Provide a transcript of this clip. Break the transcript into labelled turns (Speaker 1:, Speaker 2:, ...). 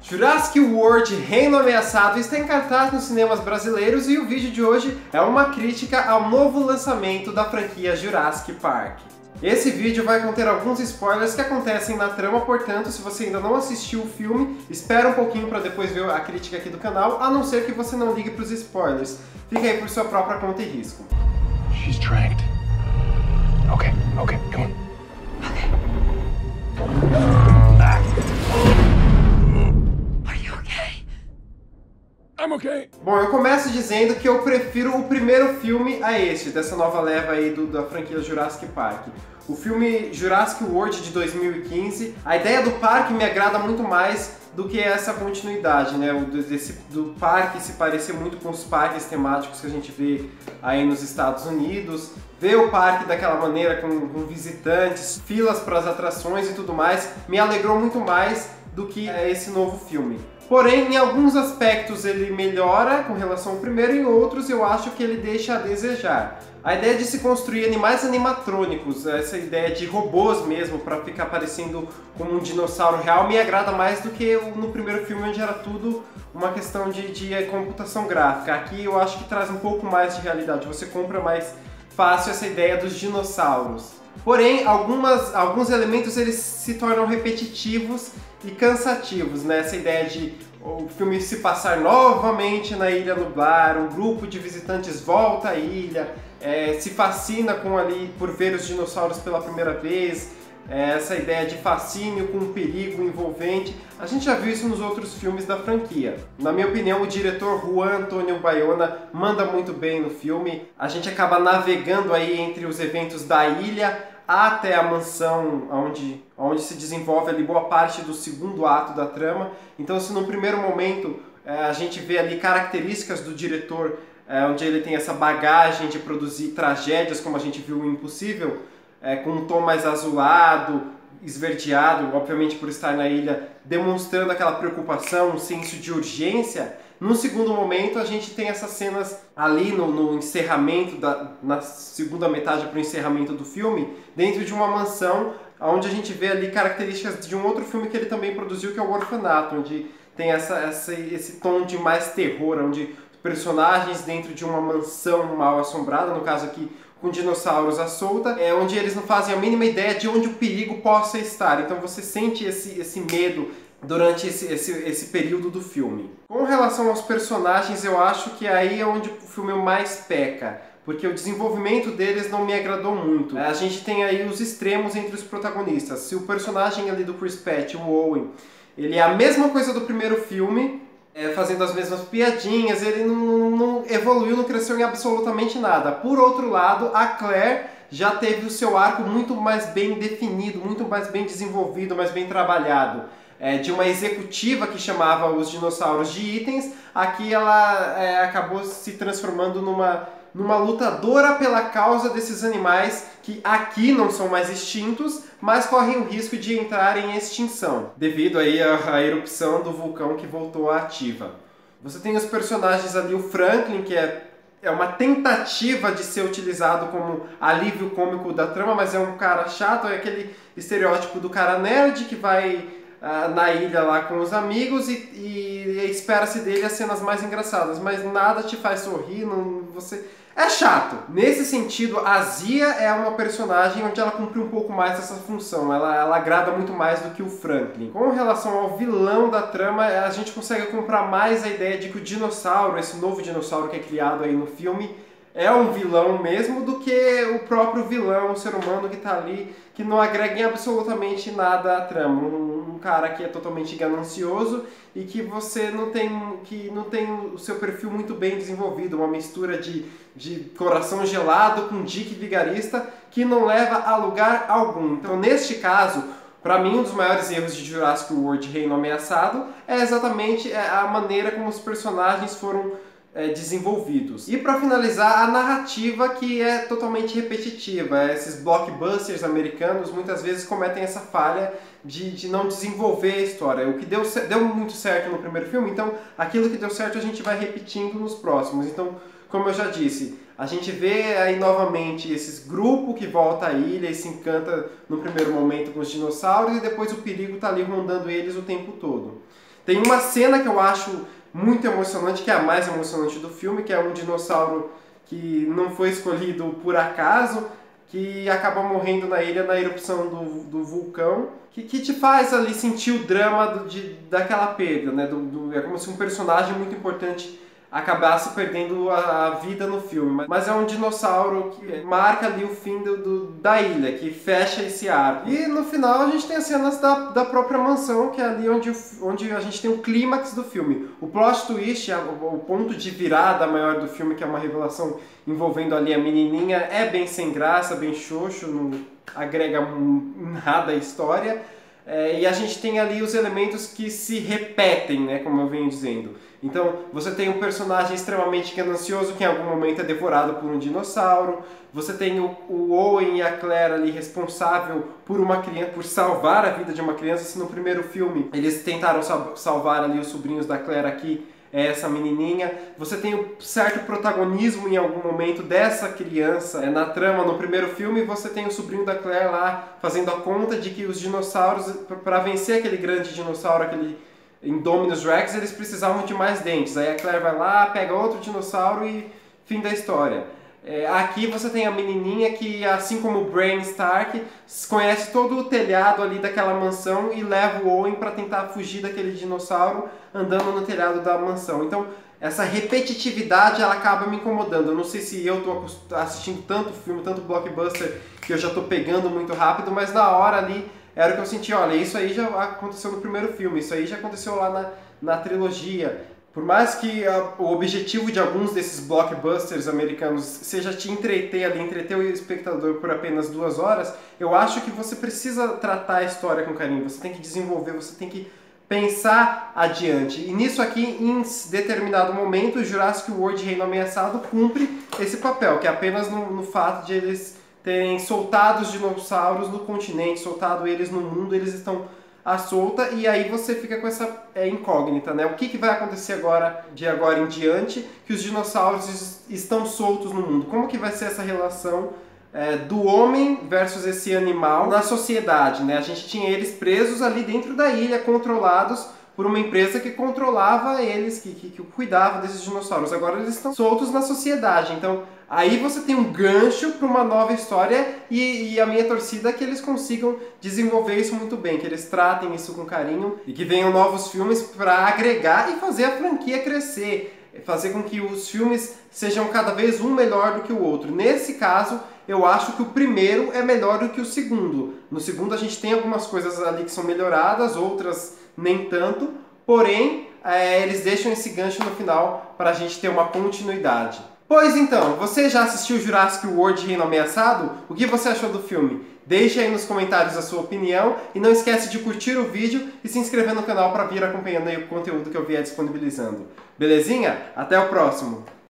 Speaker 1: Jurassic World Reino Ameaçado está em cartaz nos cinemas brasileiros e o vídeo de hoje é uma crítica ao novo lançamento da franquia Jurassic Park. Esse vídeo vai conter alguns spoilers que acontecem na trama, portanto, se você ainda não assistiu o filme, espera um pouquinho para depois ver a crítica aqui do canal, a não ser que você não ligue para os spoilers. Fica aí por sua própria conta e risco.
Speaker 2: She's tracked. Okay, come on. I'm okay.
Speaker 1: Bom, eu começo dizendo que eu prefiro o primeiro filme a este, dessa nova leva aí da franquia Jurassic Park. O filme Jurassic World de 2015, a ideia do parque me agrada muito mais do que essa continuidade, né? Do parque se parecer muito com os parques temáticos que a gente vê aí nos Estados Unidos. Ver o parque daquela maneira, com visitantes, filas para as atrações e tudo mais, me alegrou muito mais do que esse novo filme. Porém, em alguns aspectos ele melhora com relação ao primeiro, em outros eu acho que ele deixa a desejar. A ideia de se construir animais animatrônicos, essa ideia de robôs mesmo, para ficar parecendo como um dinossauro real, me agrada mais do que no primeiro filme, onde era tudo uma questão de computação gráfica. Aqui eu acho que traz um pouco mais de realidade, você compra mais fácil essa ideia dos dinossauros. Porém, alguns elementos eles se tornam repetitivos e cansativos, né? Essa ideia de o filme se passar novamente na Ilha Nublar, um grupo de visitantes volta à ilha, se fascina por ver os dinossauros pela primeira vez, essa ideia de fascínio com um perigo envolvente. A gente já viu isso nos outros filmes da franquia. Na minha opinião, o diretor Juan Antonio Bayona manda muito bem no filme. A gente acaba navegando aí entre os eventos da ilha até a mansão onde se desenvolve ali boa parte do segundo ato da trama. Então, se no primeiro momento a gente vê ali características do diretor, onde ele tem essa bagagem de produzir tragédias, como a gente viu em Impossível, com um tom mais azulado, esverdeado, obviamente por estar na ilha, demonstrando aquela preocupação, um senso de urgência. No segundo momento, a gente tem essas cenas ali no encerramento, na segunda metade para o encerramento do filme, dentro de uma mansão, onde a gente vê ali características de um outro filme que ele também produziu, que é o Orfanato, onde tem esse tom de mais terror, onde personagens dentro de uma mansão mal assombrada, no caso aqui com dinossauros à solta, onde eles não fazem a mínima ideia de onde o perigo possa estar. Então você sente esse medo durante esse período do filme. Com relação aos personagens, eu acho que aí é onde o filme mais peca, porque o desenvolvimento deles não me agradou muito. A gente tem aí os extremos entre os protagonistas. Se o personagem ali do Chris Pratt, o Owen, ele é a mesma coisa do primeiro filme, fazendo as mesmas piadinhas, ele não evoluiu, não cresceu em absolutamente nada. Por outro lado, a Claire já teve o seu arco muito mais bem definido, muito mais bem desenvolvido, mais bem trabalhado. De uma executiva que chamava os dinossauros de itens, aqui ela acabou se transformando numa lutadora pela causa desses animais que aqui não são mais extintos, mas correm o risco de entrar em extinção, devido aí à erupção do vulcão que voltou à ativa. Você tem os personagens ali, o Franklin, que é uma tentativa de ser utilizado como alívio cômico da trama, mas é um cara chato, é aquele estereótipo do cara nerd que vai na ilha lá com os amigos e espera-se dele as cenas mais engraçadas, mas nada te faz sorrir, é chato. Nesse sentido, a Zia é uma personagem onde ela cumpre um pouco mais essa função, ela agrada muito mais do que o Franklin. Com relação ao vilão da trama, a gente consegue comprar mais a ideia de que o dinossauro, esse novo dinossauro que é criado aí no filme, é um vilão mesmo do que o próprio vilão, o ser humano que está ali, que não agrega em absolutamente nada à trama. Um cara que é totalmente ganancioso e que você não tem o seu perfil muito bem desenvolvido, uma mistura de coração gelado com Dick vigarista que não leva a lugar algum. Então, neste caso, para mim, um dos maiores erros de Jurassic World Reino Ameaçado é exatamente a maneira como os personagens foram desenvolvidos. E para finalizar, a narrativa, que é totalmente repetitiva. Esses blockbusters americanos muitas vezes cometem essa falha de não desenvolver a história. O que deu muito certo no primeiro filme, então aquilo que deu certo a gente vai repetindo nos próximos. Então, como eu já disse, a gente vê aí novamente esses grupos que volta à ilha e se encanta no primeiro momento com os dinossauros e depois o perigo está ali rondando eles o tempo todo. Tem uma cena que eu acho muito emocionante, que é a mais emocionante do filme, que é um dinossauro que não foi escolhido por acaso, que acaba morrendo na ilha na erupção do vulcão, que te faz ali sentir o drama daquela perda, né? É como se um personagem muito importante acabasse perdendo a vida no filme. Mas é um dinossauro que marca ali o fim da ilha, que fecha esse arco. E no final a gente tem as cenas da própria mansão, que é ali onde a gente tem o clímax do filme. O plot twist, o ponto de virada maior do filme, que é uma revelação envolvendo ali a menininha, é bem sem graça, bem xoxo, não agrega nada à história. E a gente tem ali os elementos que se repetem, né, como eu venho dizendo. Então, você tem um personagem extremamente ganancioso que em algum momento é devorado por um dinossauro. Você tem o Owen e a Claire ali responsável por uma criança, por salvar a vida de uma criança. Se no primeiro filme eles tentaram salvar ali os sobrinhos da Claire, aqui é essa menininha. Você tem um certo protagonismo em algum momento dessa criança na trama. No primeiro filme você tem o sobrinho da Claire lá fazendo a conta de que os dinossauros, para vencer aquele grande dinossauro, aquele Indominus Rex, eles precisavam de mais dentes. Aí a Claire vai lá, pega outro dinossauro e fim da história. Aqui você tem a menininha que, assim como o Bran Stark, conhece todo o telhado ali daquela mansão e leva o Owen para tentar fugir daquele dinossauro andando no telhado da mansão. Então, essa repetitividade ela acaba me incomodando. Eu não sei se eu estou assistindo tanto filme, tanto blockbuster, que eu já estou pegando muito rápido, mas na hora ali era o que eu senti, olha, isso aí já aconteceu no primeiro filme, isso aí já aconteceu lá na trilogia. Por mais que o objetivo de alguns desses blockbusters americanos seja te entreter o espectador por apenas 2 horas, eu acho que você precisa tratar a história com carinho, você tem que desenvolver, você tem que pensar adiante. E nisso aqui, em determinado momento, o Jurassic World Reino Ameaçado cumpre esse papel, que é apenas no fato de eles terem soltado os dinossauros no continente, soltado eles no mundo, eles estão à solta, e aí você fica com essa incógnita, né? O que vai acontecer de agora em diante, que os dinossauros estão soltos no mundo? Como que vai ser essa relação do homem versus esse animal na sociedade, né? A gente tinha eles presos ali dentro da ilha, controlados por uma empresa que controlava eles, que cuidava desses dinossauros. Agora eles estão soltos na sociedade, então aí você tem um gancho para uma nova história e a minha torcida é que eles consigam desenvolver isso muito bem, que eles tratem isso com carinho e que venham novos filmes para agregar e fazer a franquia crescer, fazer com que os filmes sejam cada vez um melhor do que o outro. Nesse caso, eu acho que o primeiro é melhor do que o segundo. No segundo a gente tem algumas coisas ali que são melhoradas, outras nem tanto, porém eles deixam esse gancho no final para a gente ter uma continuidade. Pois então, você já assistiu Jurassic World Reino Ameaçado? O que você achou do filme? Deixe aí nos comentários a sua opinião e não esquece de curtir o vídeo e se inscrever no canal para vir acompanhando aí o conteúdo que eu vier disponibilizando. Belezinha? Até o próximo!